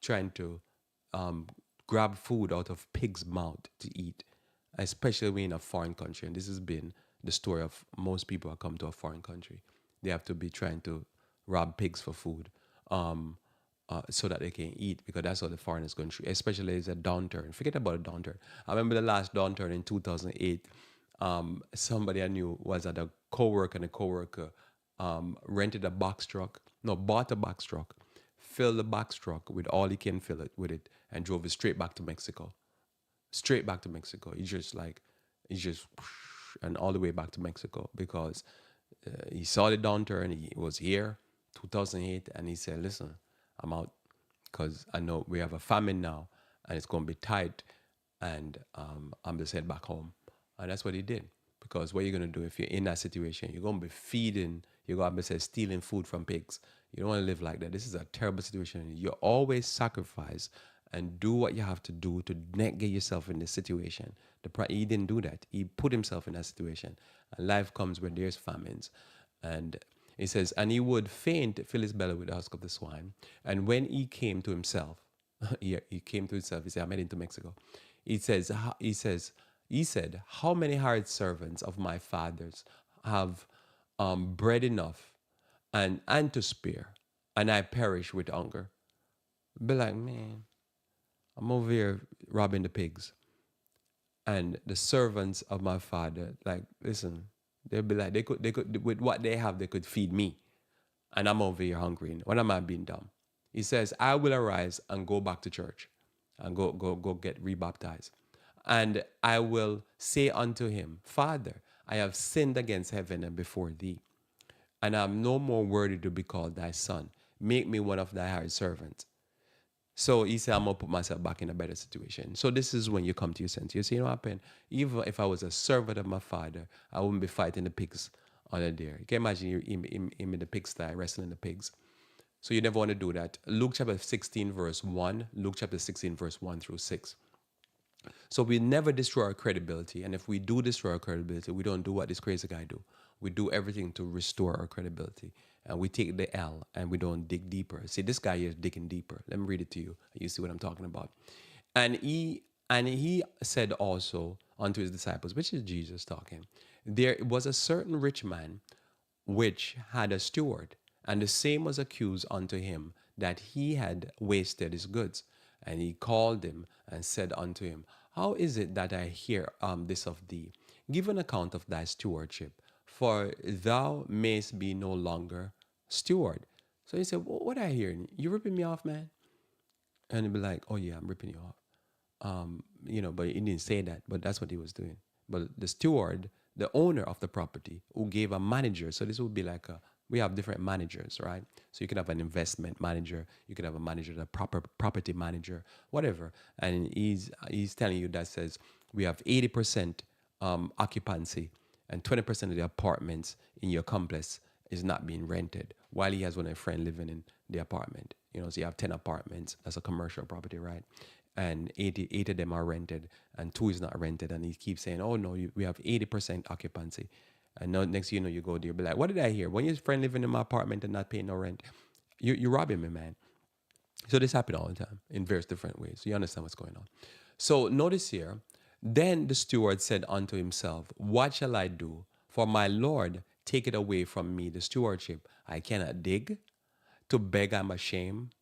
trying to um, grab food out of pigs' mouth to eat, especially when in a foreign country. And this has been the story of most people who come to a foreign country. They have to be trying to rob pigs for food, so that they can eat, because that's what the foreigners going through, especially as a downturn. Forget about a downturn. I remember the last downturn in 2008. Somebody I knew was at a co-worker, and a co-worker rented a box truck, no, bought a box truck, filled the box truck with all he can fill it with it, and drove it straight back to Mexico. Straight back to Mexico. He just, and all the way back to Mexico, because he saw the downturn. He was here, 2008, and he said, listen, I'm out, because I know we have a famine now and it's going to be tight, and I'm just head back home. And that's what he did. Because what you're going to do if you're in that situation, you're going to be feeding, you're going to be stealing food from pigs. You don't want to live like that. This is a terrible situation. You always sacrifice and do what you have to do to not get yourself in this situation. He didn't do that. He put himself in that situation. And life comes when there's famines. And he says, and he would faint, fill his belly with the husk of the swine. And when he came to himself, he came to himself, he said, I'm heading to Mexico. He said, how many hired servants of my father's have bread enough and to spare, and I perish with hunger? Be like, man, I'm over here robbing the pigs. And the servants of my father, like, listen, they'd be like, they could, with what they have, they could feed me. And I'm over here hungry. What am I being dumb? He says, I will arise and go back to church and go get rebaptized. And I will say unto him, Father, I have sinned against heaven and before thee, and I am no more worthy to be called thy son. Make me one of thy hired servants. So he said, I'm going to put myself back in a better situation. So this is when you come to your sense. You see what happened? Even if I was a servant of my father, I wouldn't be fighting the pigs under there. You can imagine him in the pigsty wrestling the pigs. So you never want to do that. Luke chapter 16, verse 1. Luke chapter 16, verse 1 through 6. So we never destroy our credibility. And if we do destroy our credibility, we don't do what this crazy guy do. We do everything to restore our credibility. And we take the L and we don't dig deeper. See, this guy here is digging deeper. Let me read it to you. You see what I'm talking about. And he said also unto his disciples, which is Jesus talking, there was a certain rich man which had a steward, and the same was accused unto him that he had wasted his goods. And he called him and said unto him, how is it that I hear this of thee? Give an account of thy stewardship, for thou mayst be no longer steward. So he said, well, what I hear? You ripping me off, man? And he'd be like, oh yeah, I'm ripping you off. But he didn't say that, but that's what he was doing. But the steward, the owner of the property, who gave a manager, so this would be like we have different managers, right? So you can have an investment manager, you can have a manager, the property manager, whatever. And he's telling you that says we have 80% occupancy and 20% of the apartments in your complex is not being rented, while he has one of a friend living in the apartment. So you have 10 apartments. That's a commercial property, right? And eight of them are rented and 2 is not rented. And he keeps saying, oh no, we have 80% occupancy. And now next thing you know, you go there, be like, what did I hear? When your friend living in my apartment and not paying no rent, you're robbing me, man. So this happens all the time in various different ways. So you understand what's going on. So notice here, then the steward said unto himself, what shall I do? For my Lord take it away from me, the stewardship. I cannot dig. To beg I'm ashamed.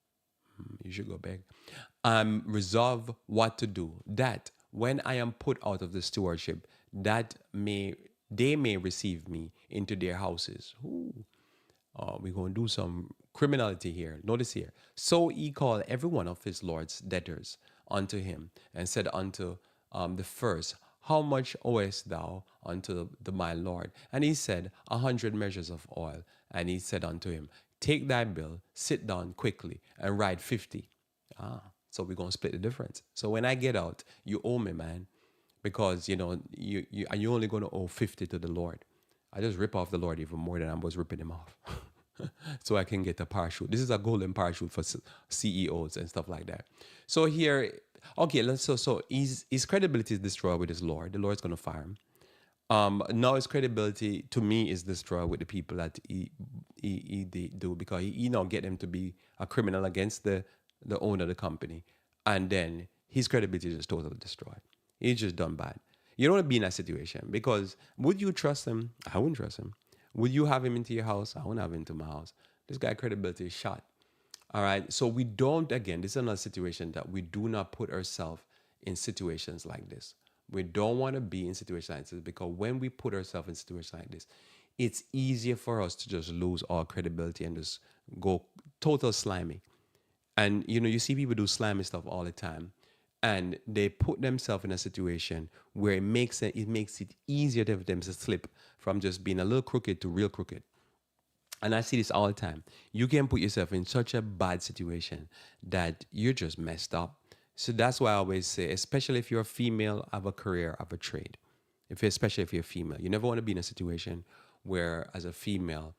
You should go beg. I'm resolved what to do, that when I am put out of the stewardship, that they may receive me into their houses. Ooh. We're going to do some criminality here. Notice here. So he called every one of his Lord's debtors unto him and said unto the first, how much owest thou unto my Lord? And he said, 100 measures of oil. And he said unto him, take thy bill, sit down quickly, and write 50. So we're going to split the difference. So when I get out, you owe me, man, because, you're only going to owe 50 to the Lord. I just rip off the Lord even more than I was ripping him off. So I can get a parachute. This is a golden parachute for CEOs and stuff like that. So here, okay, so his credibility is destroyed with his Lord. The Lord's going to fire him. Now his credibility to me is destroyed with the people that he do, because he now get him to be a criminal against the owner of the company, and then his credibility is just totally destroyed. He's just done bad. You don't want to be in that situation, because would you trust him? I wouldn't trust him. Would you have him into your house? I wouldn't have him into my house. This guy credibility is shot. All right. So we don't, again, this is another situation that we do not put ourselves in situations like this. We don't want to be in situations like this, because when we put ourselves in situations like this, it's easier for us to just lose all credibility and just go total slimy. And, you see people do slimy stuff all the time, and they put themselves in a situation where it makes it easier for them to slip from just being a little crooked to real crooked. And I see this all the time. You can put yourself in such a bad situation that you're just messed up. So that's why I always say, especially if you're a female, have a career, have a trade. Especially if you're a female, you never want to be in a situation where, as a female,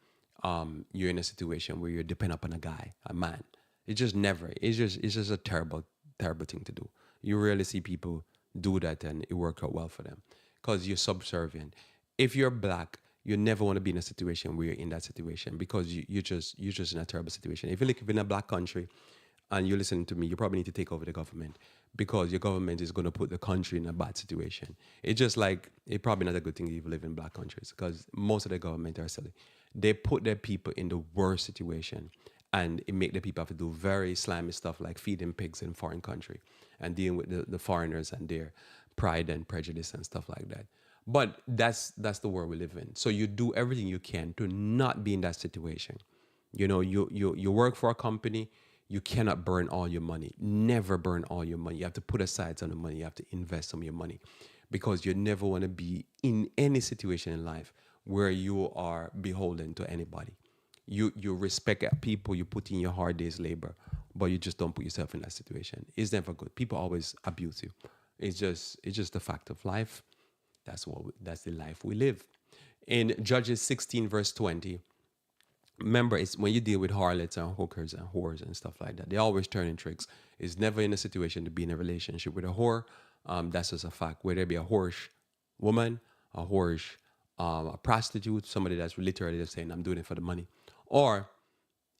you're in a situation where you're dependent upon a guy, a man. It's just never. It's just a terrible, terrible thing to do. You rarely see people do that and it works out well for them, because you're subservient. If you're black, you never want to be in a situation where you're in that situation, because you're just in a terrible situation. If you live in a black country and you're listening to me, you probably need to take over the government, because your government is going to put the country in a bad situation. It's just like, it's probably not a good thing if you live in black countries, because most of the government are silly. They put their people in the worst situation, and it make the people have to do very slimy stuff like feeding pigs in foreign country and dealing with the foreigners and their pride and prejudice and stuff like that. But that's the world we live in. So you do everything you can to not be in that situation. You work for a company, you cannot burn all your money. Never burn all your money. You have to put aside some of the money. You have to invest some of your money, because you never want to be in any situation in life where you are beholden to anybody. You respect people, you put in your hard day's labor, but you just don't put yourself in that situation. It's never good. People always abuse you. It's just a fact of life. That's the life we live. In Judges 16, verse 20, remember, it's when you deal with harlots and hookers and whores and stuff like that, they always turning tricks. It's never in a situation to be in a relationship with a whore. That's just a fact. Whether it be a whorish woman, a whorish, a prostitute, somebody that's literally just saying, I'm doing it for the money. Or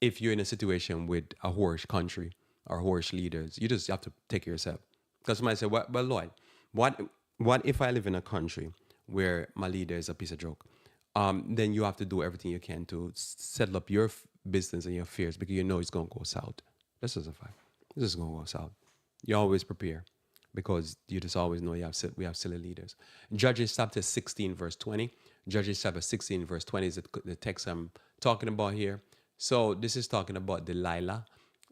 if you're in a situation with a whorish country or whorish leaders, you just have to take care of yourself. Because somebody say, well, Lloyd, what, what if I live in a country where my leader is a piece of joke? Then you have to do everything you can to settle up your business and your affairs because you know it's going to go south. This is a fact. This is going to go south. You always prepare because you just always know we have silly leaders. Judges chapter 16, verse 20. Judges chapter 16, verse 20 is the text I'm talking about here. So this is talking about Delilah.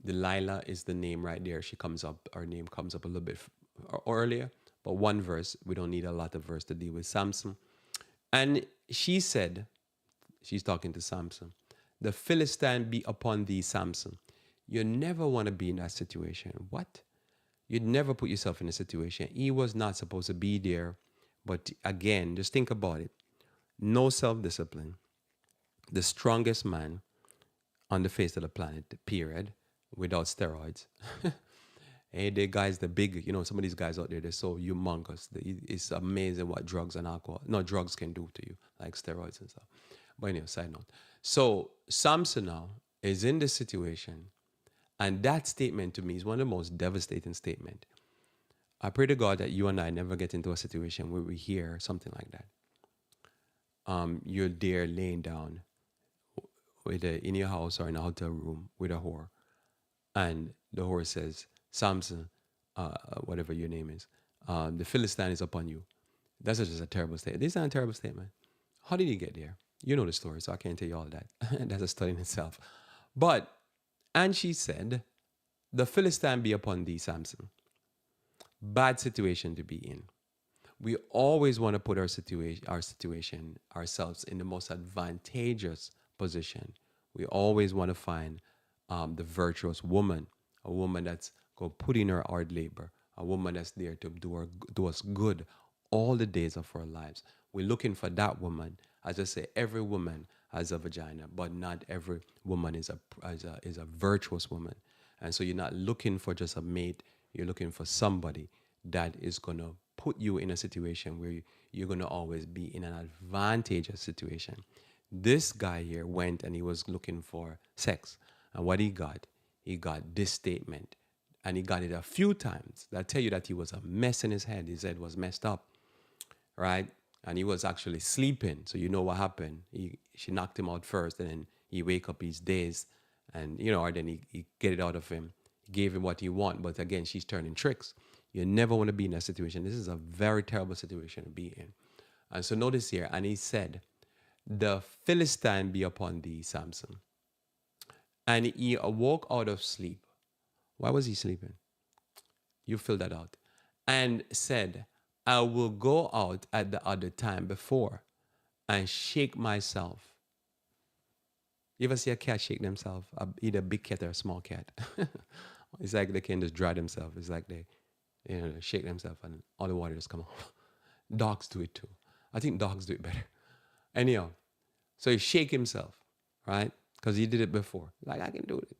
Delilah is the name right there. She comes up, her name comes up a little bit earlier, but one verse. We don't need a lot of verse to deal with Samson. And she said, she's talking to Samson, the Philistine be upon thee, Samson. You never want to be in that situation. What? You'd never put yourself in a situation. He was not supposed to be there. But again, just think about it. No self-discipline. The strongest man on the face of the planet, period, without steroids. Hey, the guys, the big, some of these guys out there, they're so humongous. It's amazing what drugs and alcohol, no, drugs can do to you, like steroids and stuff. But anyway, side note. So Samson now is in this situation. And that statement to me is one of the most devastating statements. I pray to God that you and I never get into a situation where we hear something like that. You're there laying down in your house or in a hotel room with a whore. And the whore says, Samson, whatever your name is, the Philistine is upon you. That's just a terrible statement. This is not a terrible statement. How did he get there? You know the story, so I can't tell you all that. That's a study in itself. And she said, the Philistine be upon thee, Samson. Bad situation to be in. We always want to put ourselves in the most advantageous position. We always want to find the virtuous woman, a woman that's going to put in her hard labor, a woman that's there to do us good all the days of our lives. We're looking for that woman. As I say, every woman has a vagina, but not every woman is a virtuous woman. And so you're not looking for just a mate. You're looking for somebody that is going to put you in a situation where you're going to always be in an advantageous situation. This guy here went and he was looking for sex. And what he got this statement. And he got it a few times. That tell you that he was a mess in his head. His head was messed up, right? And he was actually sleeping. So you know what happened. She knocked him out first, and then he wake up, he's dazed. And, or then he get it out of him. He gave him what he want. But again, she's turning tricks. You never want to be in that situation. This is a very terrible situation to be in. And so notice here, and he said, the Philistine be upon thee, Samson. And he awoke out of sleep. Why was he sleeping? You fill that out. And said, I will go out at the other time before and shake myself. You ever see a cat shake themselves? Either a big cat or a small cat. It's like they can just dry themselves. It's like they shake themselves and all the water just come off. Dogs do it too. I think dogs do it better. Anyhow, so he shake himself, right? Because he did it before. Like, I can do it.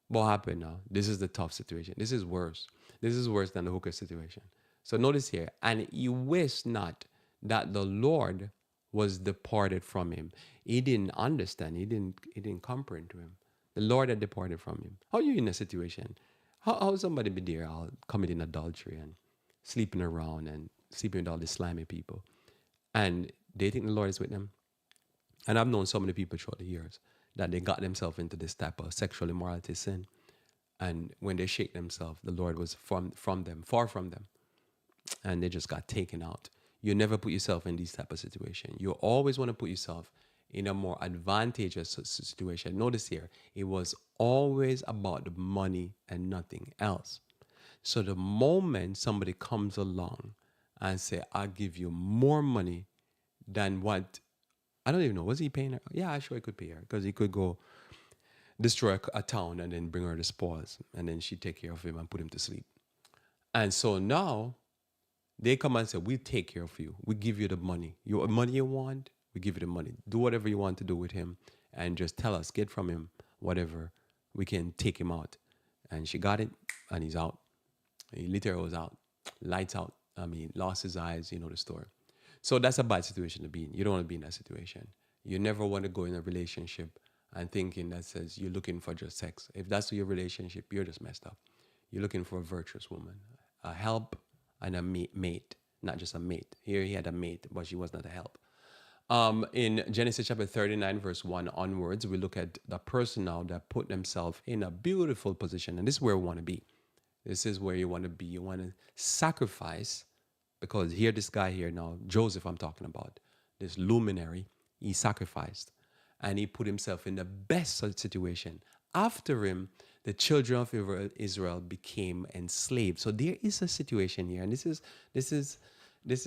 What happened now? This is the tough situation. This is worse. This is worse than the hooker situation. So notice here, and he wished not that the Lord was departed from him. He didn't understand. He didn't comprehend to him. The Lord had departed from him. How are you in a situation? How somebody be there committing adultery and sleeping around and sleeping with all these slimy people, and they think the Lord is with them? And I've known so many people throughout the years that they got themselves into this type of sexual immorality sin. And when they shake themselves, the Lord was from them, far from them. And they just got taken out. You never put yourself in these type of situation. You always want to put yourself in a more advantageous situation. Notice here, it was always about the money and nothing else. So the moment somebody comes along and say, I'll give you more money than what, I don't even know, was he paying her? Yeah, I'm sure he could pay her because he could go destroy a town and then bring her the spoils, and then she'd take care of him and put him to sleep. And so now They come and say, we take care of you. We give you the money. You money you want, we give you the money. Do whatever you want to do with him and just tell us, get from him whatever. We can take him out. And she got it and he's out. He literally was out. Lights out. I mean, lost his eyes, you know the story. So that's a bad situation to be in. You don't want to be in that situation. You never want to go in a relationship and thinking that says you're looking for just sex. If that's your relationship, you're just messed up. You're looking for a virtuous woman, a help and a mate, not just a mate. Here he had a mate, but she was not a help. In Genesis chapter 39, verse 1 onwards, we look at the person now that put themselves in a beautiful position. And this is where we want to be. This is where you want to be. You want to sacrifice, because here, this guy here now, Joseph, I'm talking about, this luminary, he sacrificed and he put himself in the best situation. After him, the children of Israel became enslaved. So there is a situation here, and this is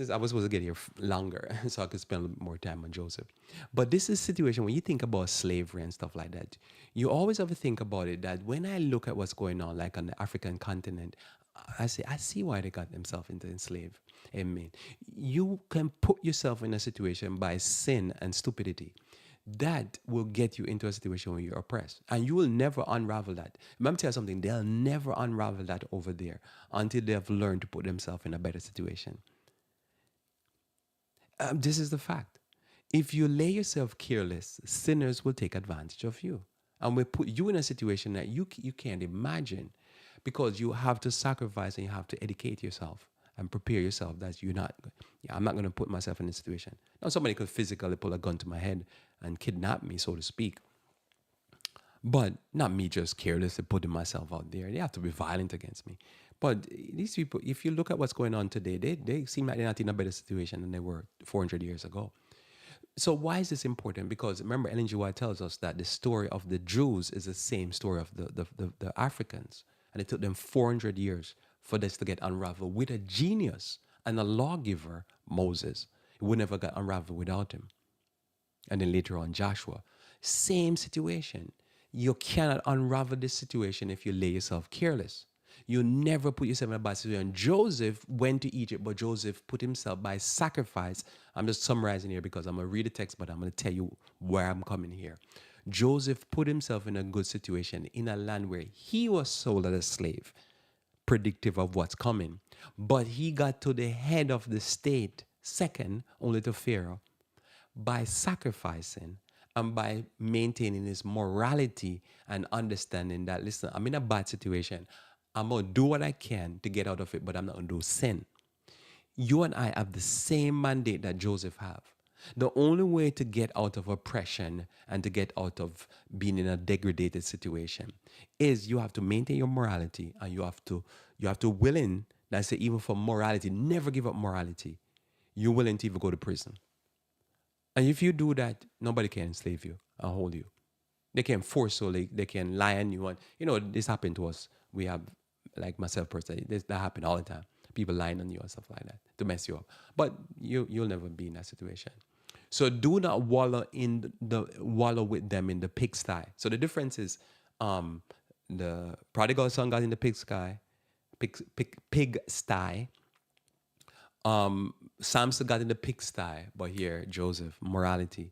I was supposed to get here longer so I could spend a little more time on Joseph. But this is a situation when you think about slavery and stuff like that, you always have to think about it that when I look at what's going on, like on the African continent, I see why they got themselves into enslaved. Amen. You can put yourself in a situation by sin and stupidity that will get you into a situation where you're oppressed. And you will never unravel that. Let me tell you something, they'll never unravel that over there until they have learned to put themselves in a better situation. This is the fact. If you lay yourself careless, sinners will take advantage of you. And will put you in a situation that you can't imagine, because you have to sacrifice and you have to educate yourself and prepare yourself that I'm not going to put myself in a situation. Now, somebody could physically pull a gun to my head and kidnap me, so to speak. But not me just carelessly putting myself out there. They have to be violent against me. But these people, if you look at what's going on today, they seem like they're not in a better situation than they were 400 years ago. So why is this important? Because remember, Ellen G. White tells us that the story of the Jews is the same story of the Africans. And it took them 400 years for this to get unraveled with a genius and a lawgiver, Moses. It would never get unraveled without him. And then later on, Joshua. Same situation. You cannot unravel this situation if you lay yourself careless. You never put yourself in a bad situation. Joseph went to Egypt, but Joseph put himself by sacrifice. I'm just summarizing here because I'm going to read the text, but I'm going to tell you where I'm coming here. Joseph put himself in a good situation in a land where he was sold as a slave, predictive of what's coming. But he got to the head of the state, second only to Pharaoh, by sacrificing and by maintaining his morality and understanding that, listen, I'm in a bad situation. I'm going to do what I can to get out of it, but I'm not going to do sin. You and I have the same mandate that Joseph have. The only way to get out of oppression and to get out of being in a degraded situation is you have to maintain your morality, and you have to willing, that's it, even for morality, never give up morality. You're willing to even go to prison. And if you do that, nobody can enslave you and hold you. They can force you, they can lie on you. And, this happened to us. We have, like myself personally, that happen all the time. People lying on you and stuff like that to mess you up. But you'll never be in that situation. So do not wallow with them in the pigsty. So the difference is, the prodigal son got in the pigsty. Samson got in the pigsty, but here Joseph, morality,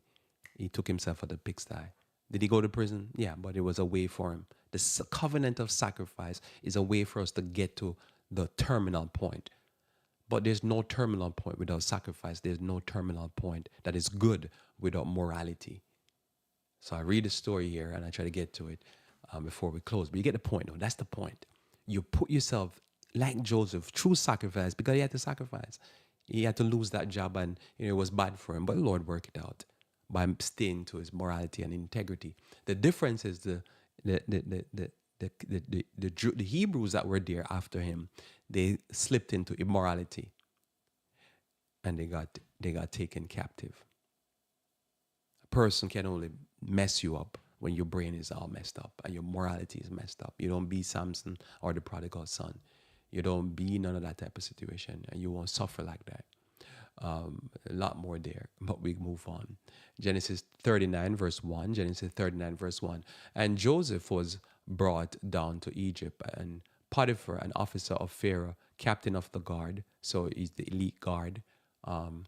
he took himself for the pigsty. Did he go to prison? Yeah, but it was a way for him. The covenant of sacrifice is a way for us to get to the terminal point. But there's no terminal point without sacrifice. There's no terminal point that is good without morality. So I read the story here and I try to get to it before we close. But you get the point, though. That's the point. You put yourself like Joseph through sacrifice, because he had to sacrifice. He had to lose that job, and it was bad for him. But the Lord worked it out by staying to his morality and integrity. The difference is the Hebrews that were there after him, they slipped into immorality, and they got taken captive. A person can only mess you up when your brain is all messed up and your morality is messed up. You don't be Samson or the prodigal son. You don't be none of that type of situation, and you won't suffer like that. A lot more there, but we move on. Genesis 39 verse 1. And Joseph was brought down to Egypt and Potiphar, an officer of Pharaoh, captain of the guard, so he's the elite guard um,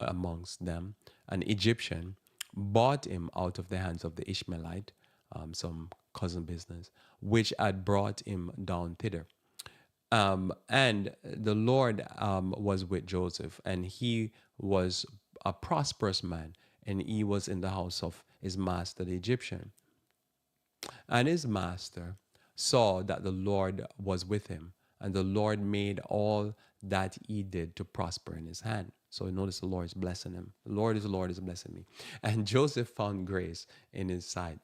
amongst them, an Egyptian, bought him out of the hands of the Ishmaelite, some cousin business, which had brought him down thither. And the Lord was with Joseph, and he was a prosperous man, and he was in the house of his master, the Egyptian. And his master saw that the Lord was with him, and the Lord made all that he did to prosper in his hand. So notice the Lord is blessing him. The Lord is blessing me. And Joseph found grace in his sight.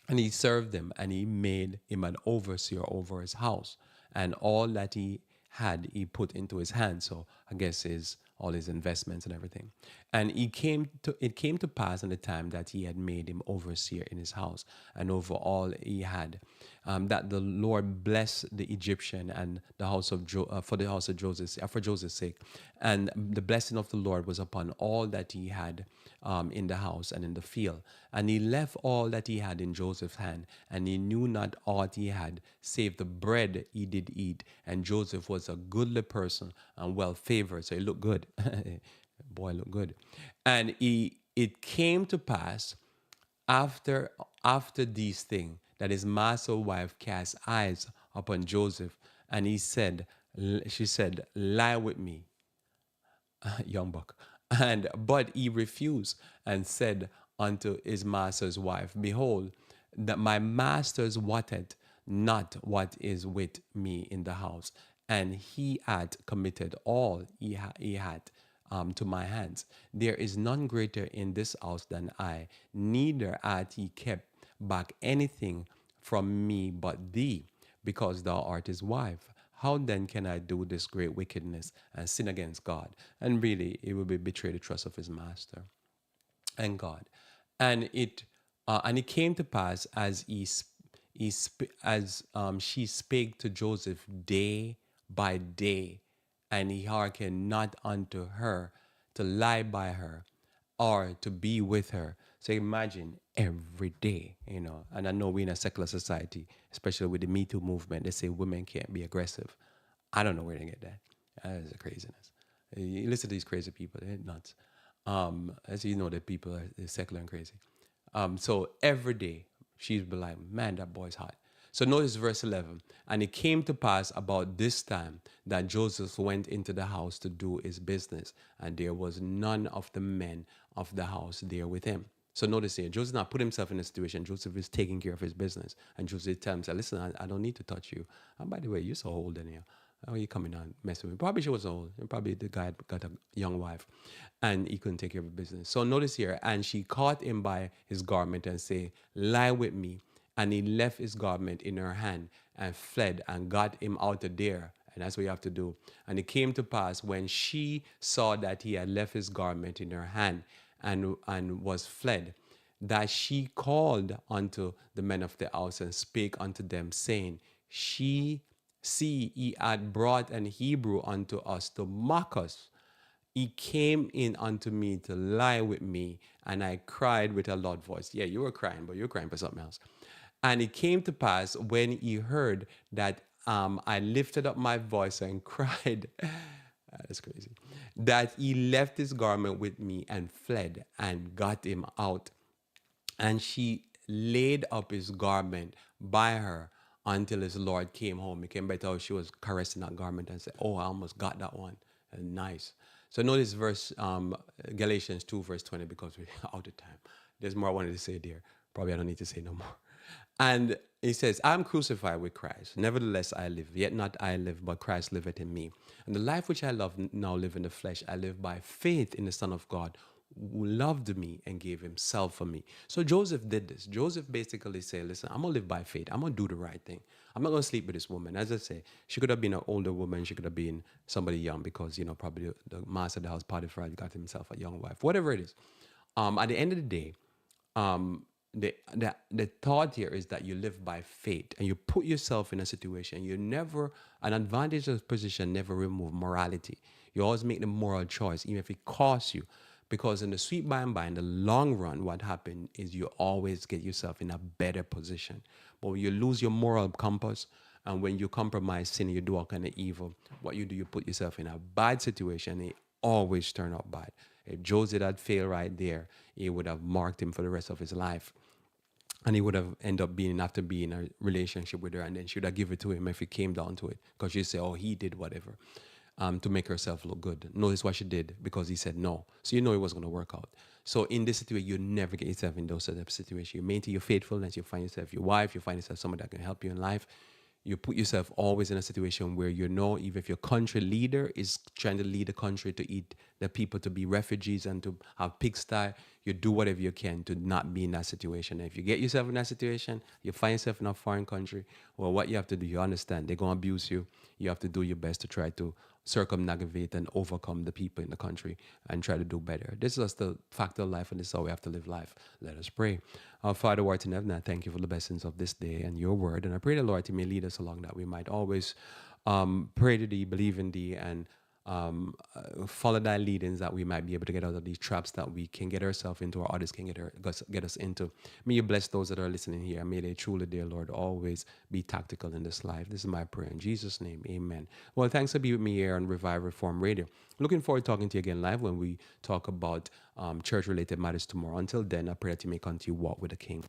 And he served him, and he made him an overseer over his house. And all that he had, he put into his hand. So I guess his all his investments and everything. And it came to pass in the time that he had made him overseer in his house and over all he had, that the Lord blessed the Egyptian and the house of for the house of Joseph, for Joseph's sake. And the blessing of the Lord was upon all that he had in the house and in the field. And he left all that he had in Joseph's hand, and he knew not aught he had, save the bread he did eat. And Joseph was a goodly person and well favored, so he looked good. Boy, looked good. And it came to pass after these things that his master's wife cast eyes upon Joseph, and she said, lie with me, young buck. But he refused and said unto his master's wife, behold, that my master's wotteth not what is with me in the house, and he had committed all he had to my hands. There is none greater in this house than I, neither hath he kept back anything from me but thee, because thou art his wife. How then can I do this great wickedness and sin against God? And really, it will be betray the trust of his master and God. And it came to pass as she spake to Joseph day by day, and he hearkened not unto her to lie by her or to be with her. So imagine every day, and I know we're in a secular society, especially with the Me Too movement, they say women can't be aggressive. I don't know where they get that. That is a craziness. You listen to these crazy people, they're nuts. As you know, that people are secular and crazy. So every day she'd be like, man, that boy's hot. So notice verse 11. And it came to pass about this time that Joseph went into the house to do his business, and there was none of the men of the house there with him. So notice here, Joseph not put himself in a situation. Joseph is taking care of his business. And Joseph tells him, listen, I don't need to touch you. And by the way, you're so old in here. How are you coming on messing with me? Probably she was old. And probably the guy got a young wife and he couldn't take care of the business. So notice here, and she caught him by his garment and say, lie with me. And he left his garment in her hand and fled and got him out of there. And that's what you have to do. And it came to pass when she saw that he had left his garment in her hand and was fled, that she called unto the men of the house and spake unto them, saying, See, he had brought an Hebrew unto us to mock us. He came in unto me to lie with me, and I cried with a loud voice. Yeah, you were crying, but you were crying for something else. And it came to pass when he heard that I lifted up my voice and cried. That's crazy. That he left his garment with me and fled and got him out. And she laid up his garment by her until his Lord came home. He came back to her, she was caressing that garment and said, oh, I almost got that one. And nice. So notice verse Galatians 2, verse 20, because we're out of time. There's more I wanted to say there. Probably I don't need to say no more. And he says, I'm crucified with Christ. Nevertheless, I live. Yet not I live, but Christ liveth in me. And the life which I love now live in the flesh. I live by faith in the Son of God, who loved me and gave himself for me. So Joseph did this. Joseph basically said, listen, I'm going to live by faith. I'm going to do the right thing. I'm not going to sleep with this woman. As I say, she could have been an older woman. She could have been somebody young because, probably the master of the house, Potiphar, got himself a young wife. Whatever it is. At the end of the day, the thought here is that you live by faith and you put yourself in a situation. An advantageous position never remove morality. You always make the moral choice, even if it costs you. Because in the sweet by and by, in the long run, what happens is you always get yourself in a better position. But when you lose your moral compass And when you compromise sin, you do all kind of evil. What you do, you put yourself in a bad situation. It always turn out bad. If Joseph had failed right there, it would have marked him for the rest of his life. And he would have ended up being after being in a relationship with her, and then she would have given it to him if it came down to it, because she'd say, "Oh, he did whatever," to make herself look good. Notice what she did, because he said no. So you know it wasn't going to work out. So in this situation, you never get yourself in those sort of situations. You maintain your faithfulness. You find yourself your wife. You find yourself someone that can help you in life. You put yourself always in a situation where you know, even if your country leader is trying to lead the country to eat the people, to be refugees and to have pigsty, you do whatever you can to not be in that situation. And if you get yourself in that situation, you find yourself in a foreign country, well, what you have to do, you understand, they're going to abuse you. You have to do your best to try to circumnavigate and overcome the people in the country and try to do better. This is just the fact of life, and this is how we have to live life. Let us pray. Our Father, who art in heaven, I thank you for the blessings of this day and your word. And I pray the Lord, you may lead us along, that we might always pray to thee, believe in thee, and follow thy leadings, that we might be able to get out of these traps that we can get ourselves into, or others can get us into. May you bless those that are listening here. May they truly, dear Lord, always be tactical in this life. This is my prayer in Jesus' name. Amen. Well, thanks for being with me here on Revive Reform Radio. Looking forward to talking to you again live when we talk about church-related matters tomorrow. Until then, I pray that you may continue to walk with the King.